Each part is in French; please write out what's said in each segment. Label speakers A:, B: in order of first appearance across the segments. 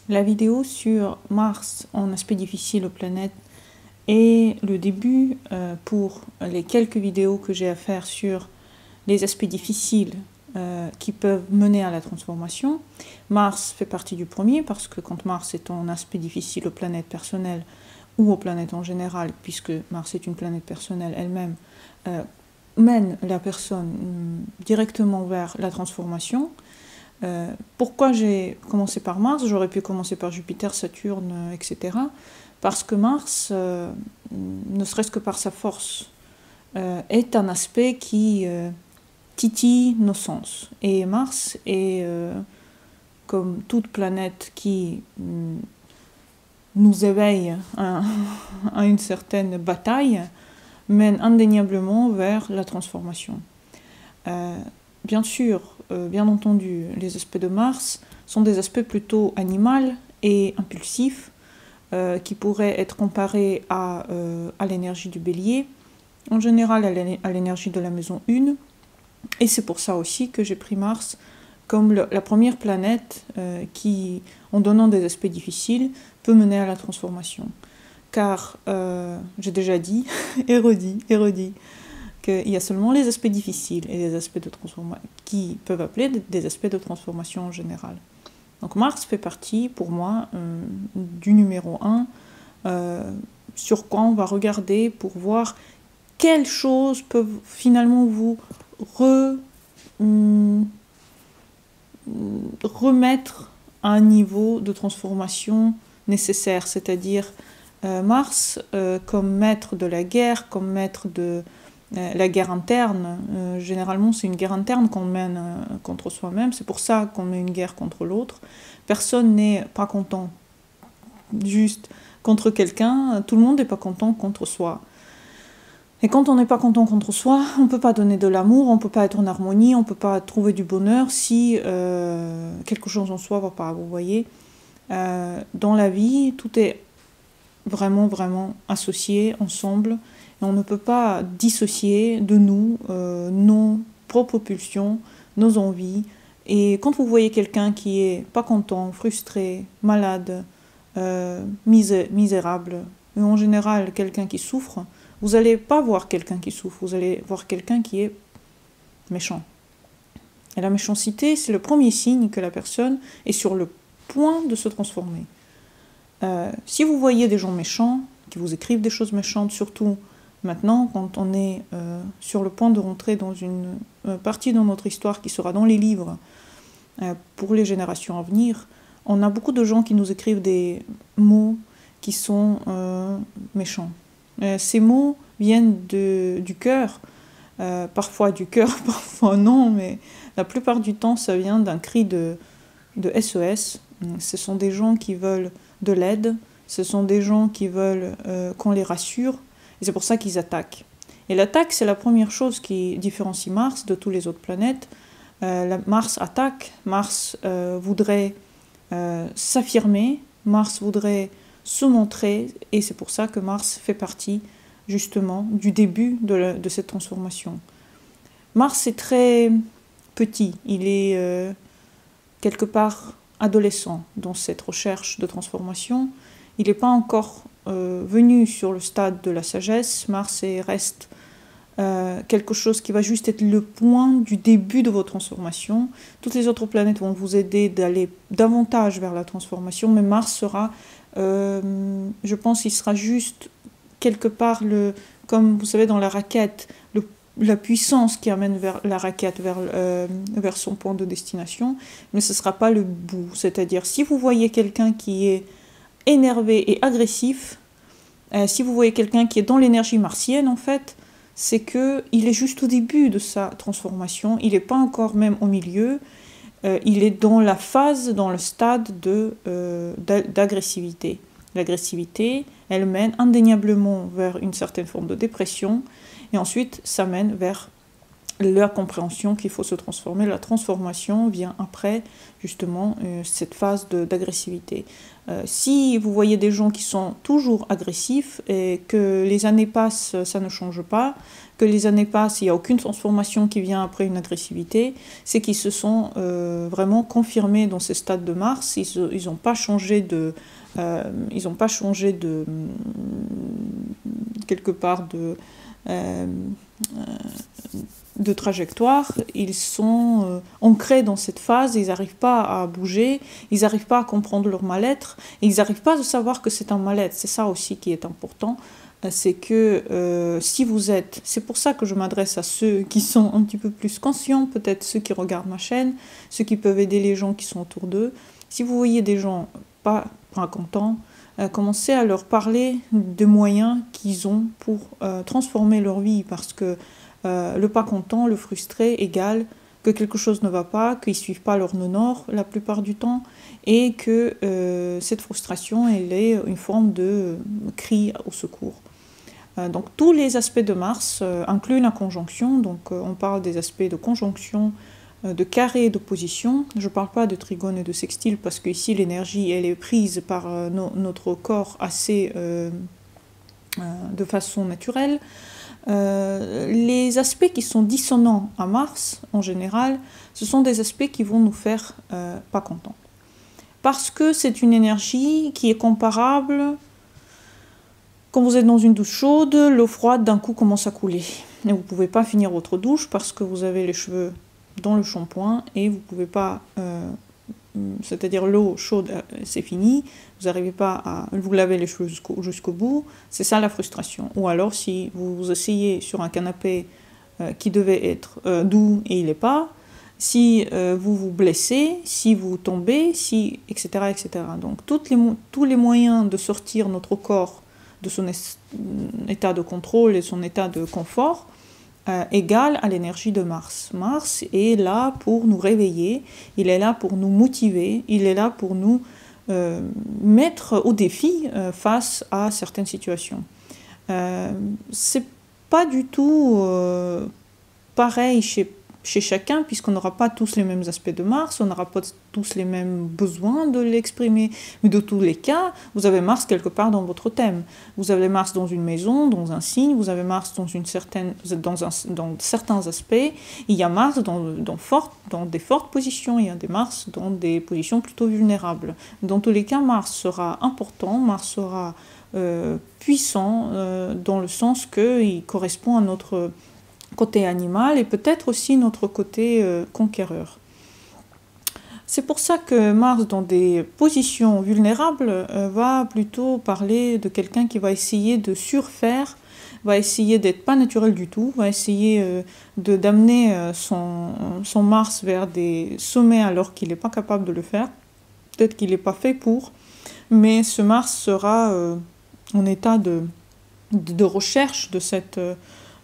A: La vidéo sur Mars en aspect difficile aux planètes est le début pour les quelques vidéos que j'ai à faire sur les aspects difficiles qui peuvent mener à la transformation. Mars fait partie du premier parce que quand Mars est en aspect difficile aux planètes personnelles ou aux planètes en général, puisque Mars est une planète personnelle elle-même, mène la personne directement vers la transformation. Pourquoi j'ai commencé par Mars? J'aurais pu commencer par Jupiter, Saturne, etc. Parce que Mars, ne serait-ce que par sa force, est un aspect qui titille nos sens. Et Mars est, comme toute planète qui nous éveille à une certaine bataille, mène indéniablement vers la transformation. Bien sûr, bien entendu, les aspects de Mars sont des aspects plutôt animaux et impulsifs qui pourraient être comparés à l'énergie du bélier, en général à l'énergie de la maison 1. Et c'est pour ça aussi que j'ai pris Mars comme la première planète qui, en donnant des aspects difficiles, peut mener à la transformation. Car, j'ai déjà dit et redit, qu'il y a seulement les aspects difficiles et les aspects de transformation qui peuvent appeler des aspects de transformation en général. Donc Mars fait partie, pour moi, du numéro 1, sur quoi on va regarder pour voir quelles choses peuvent finalement vous remettre à un niveau de transformation nécessaire, c'est-à-dire Mars comme maître de la guerre, comme maître de la guerre interne. Généralement, c'est une guerre interne qu'on mène contre soi-même. C'est pour ça qu'on met une guerre contre l'autre. Personne n'est pas content juste contre quelqu'un. Tout le monde n'est pas content contre soi. Et quand on n'est pas content contre soi, on ne peut pas donner de l'amour, on ne peut pas être en harmonie, on ne peut pas trouver du bonheur si quelque chose en soi ne va pas. Vous voyez, dans la vie, tout est vraiment, vraiment associé ensemble. Et on ne peut pas dissocier de nous nos propres pulsions, nos envies. Et quand vous voyez quelqu'un qui est pas content, frustré, malade, misérable, et en général quelqu'un qui souffre, vous n'allez pas voir quelqu'un qui souffre, vous allez voir quelqu'un qui est méchant. Et la méchanceté, c'est le premier signe que la personne est sur le point de se transformer. Si vous voyez des gens méchants, qui vous écrivent des choses méchantes, surtout maintenant, quand on est sur le point de rentrer dans une partie de notre histoire qui sera dans les livres pour les générations à venir, on a beaucoup de gens qui nous écrivent des mots qui sont méchants. Ces mots viennent du cœur, parfois du cœur, parfois non, mais la plupart du temps, ça vient d'un cri de SOS. Ce sont des gens qui veulent de l'aide, ce sont des gens qui veulent qu'on les rassure, et c'est pour ça qu'ils attaquent. Et l'attaque, c'est la première chose qui différencie Mars de toutes les autres planètes. Mars attaque, Mars voudrait s'affirmer, Mars voudrait se montrer, et c'est pour ça que Mars fait partie justement du début de cette transformation. Mars est très petit, il est quelque part adolescent dans cette recherche de transformation. Il n'est pas encore venu sur le stade de la sagesse. Mars reste quelque chose qui va juste être le point du début de votre transformation. Toutes les autres planètes vont vous aider d'aller davantage vers la transformation, mais Mars sera, je pense, il sera juste quelque part, comme vous savez dans la raquette, la puissance qui amène vers la raquette, vers son point de destination, mais ce ne sera pas le bout. C'est-à-dire, si vous voyez quelqu'un qui est énervé et agressif, si vous voyez quelqu'un qui est dans l'énergie martienne, en fait, c'est qu'il est juste au début de sa transformation, il n'est pas encore même au milieu, il est dans la phase, dans le stade d'agressivité. L'agressivité, elle mène indéniablement vers une certaine forme de dépression, et ensuite, ça mène vers la compréhension qu'il faut se transformer. La transformation vient après, justement, cette phase d'agressivité. Si vous voyez des gens qui sont toujours agressifs et que les années passent, ça ne change pas, que les années passent, il n'y a aucune transformation qui vient après une agressivité, c'est qu'ils se sont vraiment confirmés dans ces stades de Mars. Ils n'ont pas changé de... quelque part de trajectoire, ils sont ancrés dans cette phase, ils n'arrivent pas à bouger, ils n'arrivent pas à comprendre leur mal-être, et ils n'arrivent pas à savoir que c'est un mal-être. C'est ça aussi qui est important, c'est que si vous êtes... C'est pour ça que je m'adresse à ceux qui sont un petit peu plus conscients, peut-être ceux qui regardent ma chaîne, ceux qui peuvent aider les gens qui sont autour d'eux. Si vous voyez des gens pas contents, commencez à leur parler des moyens qu'ils ont pour transformer leur vie, parce que le pas content, le frustré égale que quelque chose ne va pas, qu'ils ne suivent pas leur nord la plupart du temps, et que cette frustration, elle est une forme de cri au secours. Donc tous les aspects de Mars incluent la conjonction, donc on parle des aspects de conjonction, de carré et d'opposition. Je ne parle pas de trigone et de sextile, parce qu'ici l'énergie, elle est prise par notre corps assez de façon naturelle. Les aspects qui sont dissonants à Mars, en général, ce sont des aspects qui vont nous faire pas contents. Parce que c'est une énergie qui est comparable, quand vous êtes dans une douche chaude, l'eau froide d'un coup commence à couler. Et vous ne pouvez pas finir votre douche parce que vous avez les cheveux dans le shampoing et vous ne pouvez pas... c'est-à-dire l'eau chaude, c'est fini, vous n'arrivez pas à vous laver les cheveux jusqu'au bout, c'est ça la frustration. Ou alors si vous vous asseyez sur un canapé qui devait être doux et il n'est pas, si vous vous blessez, si vous tombez, si, etc., etc. Donc tous les moyens de sortir notre corps de son état de contrôle et son état de confort, égal à l'énergie de Mars. Mars est là pour nous réveiller, il est là pour nous motiver, il est là pour nous mettre au défi face à certaines situations. C'est pas du tout pareil chez chacun, puisqu'on n'aura pas tous les mêmes aspects de Mars, on n'aura pas tous les mêmes besoins de l'exprimer, mais de tous les cas, vous avez Mars quelque part dans votre thème. Vous avez Mars dans une maison, dans un signe, vous avez Mars dans certains aspects, il y a Mars dans des fortes positions, il y a des Mars dans des positions plutôt vulnérables. Dans tous les cas, Mars sera important, Mars sera puissant, dans le sens qu'il correspond à notre côté animal et peut-être aussi notre côté conquéreur. C'est pour ça que Mars, dans des positions vulnérables, va plutôt parler de quelqu'un qui va essayer de surfaire, va essayer d'être pas naturel du tout, va essayer d'amener son Mars vers des sommets alors qu'il n'est pas capable de le faire. Peut-être qu'il n'est pas fait pour, mais ce Mars sera en état de recherche de cette...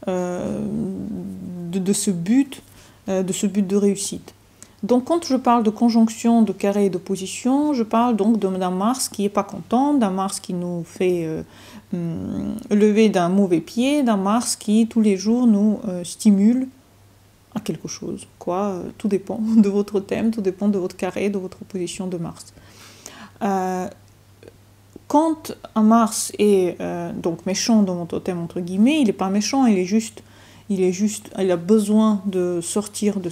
A: de ce but de réussite. Donc quand je parle de conjonction, de carré et d'opposition, je parle donc d'un Mars qui n'est pas content, d'un Mars qui nous fait lever d'un mauvais pied, d'un Mars qui tous les jours nous stimule à quelque chose. Tout dépend de votre thème, tout dépend de votre carré, de votre opposition de Mars. Quand un Mars est donc méchant dans votre thème, entre guillemets, il n'est pas méchant, il a besoin de sortir de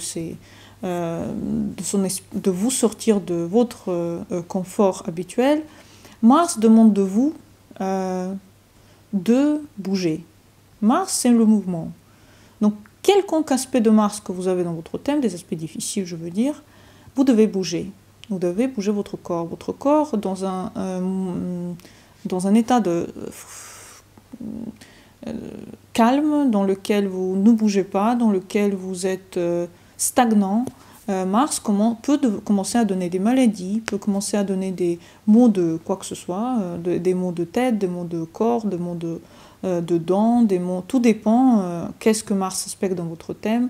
A: vous sortir de votre confort habituel. Mars demande de vous de bouger. Mars, c'est le mouvement. Donc, quelconque aspect de Mars que vous avez dans votre thème, des aspects difficiles, je veux dire, vous devez bouger. Vous devez bouger votre corps. Votre corps dans un état de calme, dans lequel vous ne bougez pas, dans lequel vous êtes stagnant. Mars peut commencer à donner des maladies, peut commencer à donner des maux de quoi que ce soit, des maux de tête, des maux de corps, des maux de dents, des maux... Tout dépend qu'est-ce que Mars aspecte dans votre thème.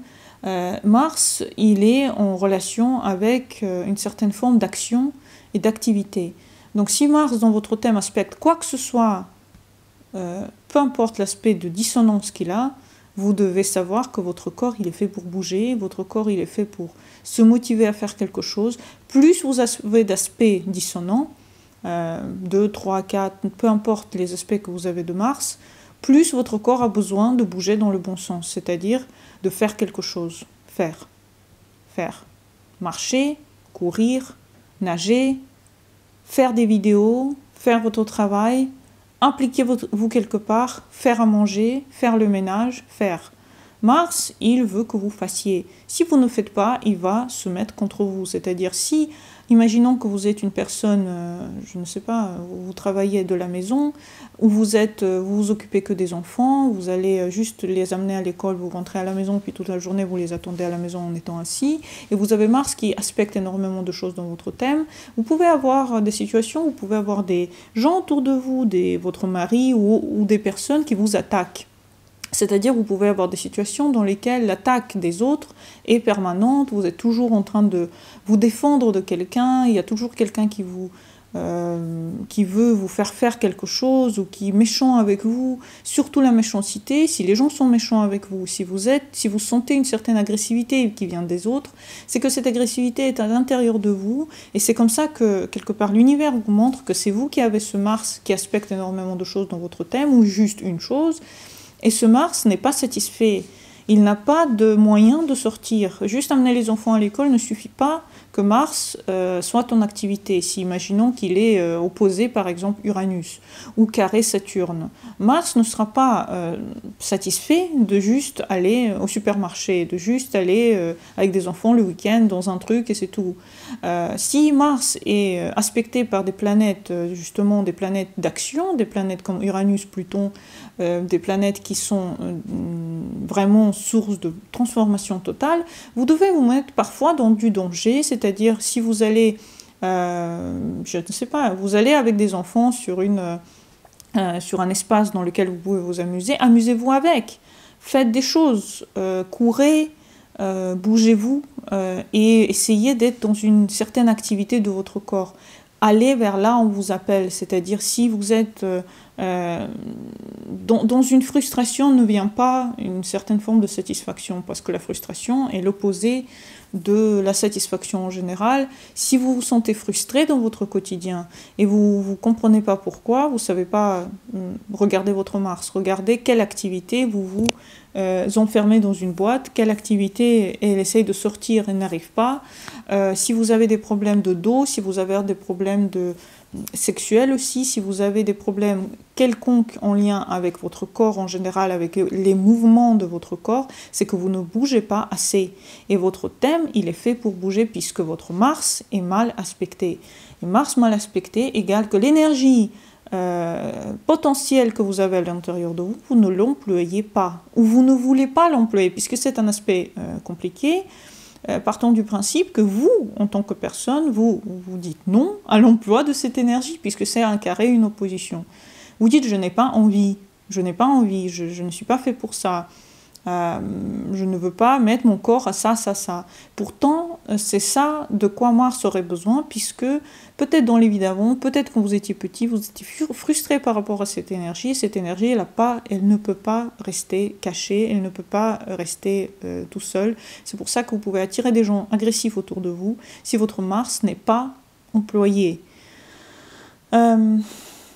A: Mars, il est en relation avec une certaine forme d'action et d'activité. Donc si Mars dans votre thème aspecte quoi que ce soit, peu importe l'aspect de dissonance qu'il a, Vous devez savoir que votre corps, il est fait pour bouger, votre corps, il est fait pour se motiver à faire quelque chose. Plus vous avez d'aspects dissonants, 2, 3, 4, peu importe les aspects que vous avez de Mars, plus votre corps a besoin de bouger dans le bon sens, c'est-à-dire de faire quelque chose. Faire. Marcher, courir, nager, faire des vidéos, faire votre travail, impliquez-vous quelque part, faire à manger, faire le ménage, faire. Mars, il veut que vous fassiez. Si vous ne faites pas, il va se mettre contre vous. C'est-à-dire, si, imaginons que vous êtes une personne, je ne sais pas, vous travaillez de la maison, ou vous vous occupez que des enfants, vous allez juste les amener à l'école, vous rentrez à la maison, puis toute la journée vous les attendez à la maison en étant assis, et vous avez Mars qui aspecte énormément de choses dans votre thème, vous pouvez avoir des situations, vous pouvez avoir des gens autour de vous, votre mari ou des personnes qui vous attaquent. C'est-à-dire, vous pouvez avoir des situations dans lesquelles l'attaque des autres est permanente, vous êtes toujours en train de vous défendre de quelqu'un, il y a toujours quelqu'un qui veut vous faire quelque chose ou qui est méchant avec vous. Surtout la méchanceté, si les gens sont méchants avec vous, si vous sentez une certaine agressivité qui vient des autres, c'est que cette agressivité est à l'intérieur de vous, et c'est comme ça que, quelque part, l'univers vous montre que c'est vous qui avez ce Mars qui aspecte énormément de choses dans votre thème, ou juste une chose. Et ce Mars n'est pas satisfait. Il n'a pas de moyen de sortir. Juste amener les enfants à l'école ne suffit pas que Mars soit en activité. Si imaginons qu'il est opposé par exemple Uranus ou carré Saturne, Mars ne sera pas satisfait de juste aller au supermarché, de juste aller avec des enfants le week-end dans un truc et c'est tout. Si Mars est aspecté par des planètes, justement des planètes d'action, des planètes comme Uranus, Pluton, des planètes qui sont vraiment source de transformation totale, vous devez vous mettre parfois dans du danger, c'est-à-dire si vous allez, je ne sais pas, vous allez avec des enfants sur un espace dans lequel vous pouvez vous amuser, amusez-vous avec, faites des choses, courez, bougez-vous et essayez d'être dans une certaine activité de votre corps. Allez vers là où on vous appelle, c'est-à-dire si vous êtes dans une frustration, ne vient pas une certaine forme de satisfaction, parce que la frustration est l'opposé de la satisfaction en général. Si vous vous sentez frustré dans votre quotidien et vous ne comprenez pas pourquoi, vous ne savez pas, regardez votre Mars, regardez quelle activité vous enfermez dans une boîte, quelle activité elle essaye de sortir et n'arrive pas. Si vous avez des problèmes de dos, si vous avez des problèmes sexuels aussi, si vous avez des problèmes quelconques en lien avec votre corps en général, avec les mouvements de votre corps, c'est que vous ne bougez pas assez. Et votre thème, il est fait pour bouger puisque votre Mars est mal aspecté. Et Mars mal aspecté égale que l'énergie potentielle que vous avez à l'intérieur de vous, vous ne l'employez pas. Ou vous ne voulez pas l'employer, puisque c'est un aspect compliqué. Partons du principe que vous, en tant que personne, vous dites non à l'emploi de cette énergie, puisque c'est un carré, une opposition. Vous dites, je n'ai pas envie, je ne suis pas fait pour ça, je ne veux pas mettre mon corps à ça. Pourtant, c'est ça de quoi Mars aurait besoin, puisque peut-être dans les vies d'avant, peut-être quand vous étiez petit, vous étiez frustré par rapport à cette énergie. Cette énergie, elle ne peut pas rester cachée, elle ne peut pas rester tout seul. C'est pour ça que vous pouvez attirer des gens agressifs autour de vous si votre Mars n'est pas employé.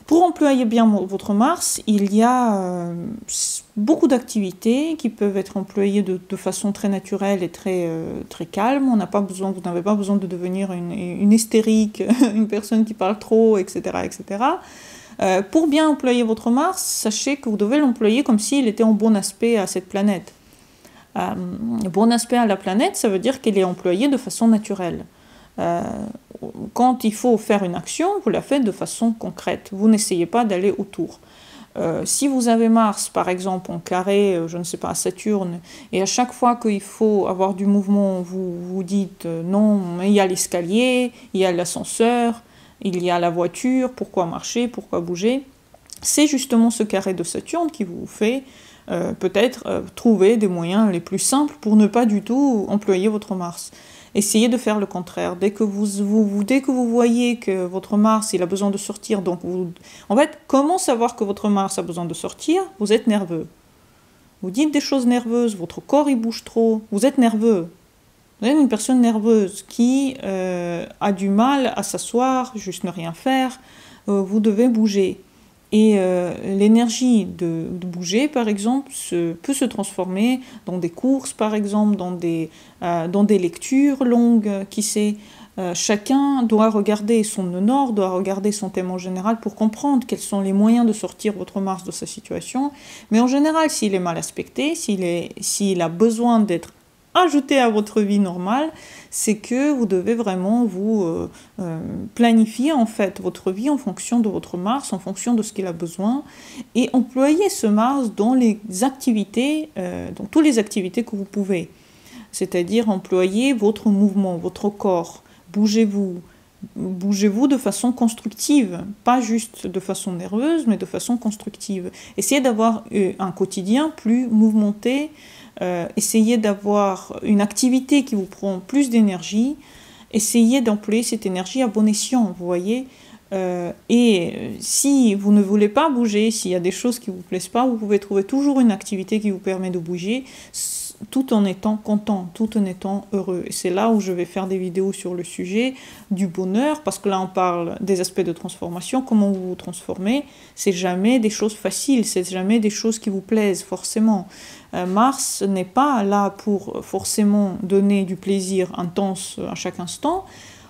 A: Pour employer bien votre Mars, il y a beaucoup d'activités qui peuvent être employées de façon très naturelle et très calme. Vous n'avez pas besoin de devenir une hystérique, une personne qui parle trop, etc. etc. Pour bien employer votre Mars, sachez que vous devez l'employer comme s'il était en bon aspect à cette planète. Bon aspect à la planète, ça veut dire qu'elle est employée de façon naturelle. Quand il faut faire une action, vous la faites de façon concrète. Vous n'essayez pas d'aller autour. Si vous avez Mars, par exemple, en carré, je ne sais pas, à Saturne, et à chaque fois qu'il faut avoir du mouvement, vous vous dites non, mais il y a l'escalier, il y a l'ascenseur, il y a la voiture, pourquoi marcher, pourquoi bouger? C'est justement ce carré de Saturne qui vous fait peut-être trouver des moyens les plus simples pour ne pas du tout employer votre Mars. Essayez de faire le contraire. Dès que vous voyez que votre Mars il a besoin de sortir, donc en fait, comment savoir que votre Mars a besoin de sortir? Vous êtes nerveux. vous dites des choses nerveuses, votre corps il bouge trop, vous êtes nerveux. Vous êtes une personne nerveuse qui a du mal à s'asseoir, juste ne rien faire, vous devez bouger. Et l'énergie de bouger, par exemple, peut se transformer dans des courses, par exemple, dans des lectures longues, qui sait. Chacun doit regarder son nœud nord, doit regarder son thème en général pour comprendre quels sont les moyens de sortir votre Mars de sa situation. Mais en général, s'il est mal aspecté, s'il a besoin d'être ajouté à votre vie normale, c'est que vous devez vraiment vous planifier en fait votre vie en fonction de votre Mars, en fonction de ce qu'il a besoin, et employer ce Mars dans les activités, dans toutes les activités que vous pouvez. C'est-à-dire employer votre mouvement, votre corps. Bougez-vous. Bougez-vous de façon constructive, pas juste de façon nerveuse, mais de façon constructive. Essayez d'avoir un quotidien plus mouvementé, essayez d'avoir une activité qui vous prend plus d'énergie, essayez d'employer cette énergie à bon escient, vous voyez. Et si vous ne voulez pas bouger, s'il y a des choses qui ne vous plaisent pas, vous pouvez trouver toujours une activité qui vous permet de bouger, tout en étant content, tout en étant heureux. Et c'est là où je vais faire des vidéos sur le sujet du bonheur, parce que là on parle des aspects de transformation, comment vous vous transformez. C'est jamais des choses faciles, c'est jamais des choses qui vous plaisent forcément. Mars n'est pas là pour forcément donner du plaisir intense à chaque instant,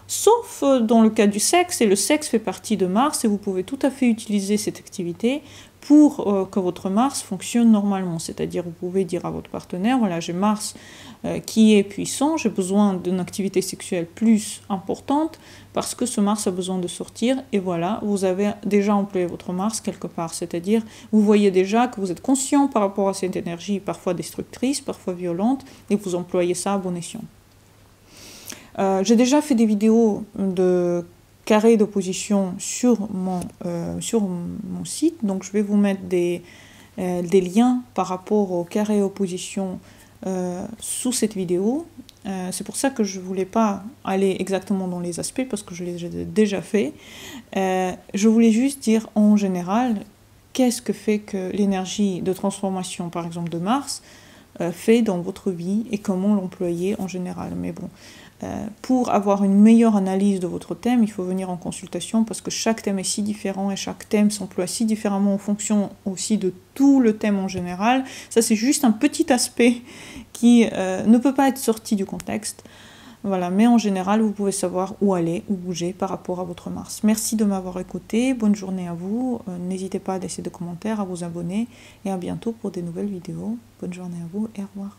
A: sauf dans le cas du sexe, et le sexe fait partie de Mars, et vous pouvez tout à fait utiliser cette activité pour que votre Mars fonctionne normalement. C'est-à-dire, vous pouvez dire à votre partenaire, voilà, j'ai Mars qui est puissant, j'ai besoin d'une activité sexuelle plus importante, parce que ce Mars a besoin de sortir, et voilà, vous avez déjà employé votre Mars quelque part. C'est-à-dire, vous voyez déjà que vous êtes conscient par rapport à cette énergie, parfois destructrice, parfois violente, et vous employez ça à bon escient. J'ai déjà fait des vidéos de carré d'opposition sur mon site, donc je vais vous mettre des liens par rapport au carré opposition sous cette vidéo. C'est pour ça que je ne voulais pas aller exactement dans les aspects, parce que je l'ai déjà fait. Je voulais juste dire en général, qu'est-ce que fait que l'énergie de transformation, par exemple de Mars, fait dans votre vie, et comment l'employer en général. Mais bon, pour avoir une meilleure analyse de votre thème, il faut venir en consultation, parce que chaque thème est si différent et chaque thème s'emploie si différemment en fonction aussi de tout le thème en général. Ça, c'est juste un petit aspect qui ne peut pas être sorti du contexte. Voilà, mais en général, vous pouvez savoir où aller, où bouger par rapport à votre Mars. Merci de m'avoir écouté, bonne journée à vous. N'hésitez pas à laisser des commentaires, à vous abonner, et à bientôt pour des nouvelles vidéos. Bonne journée à vous et au revoir.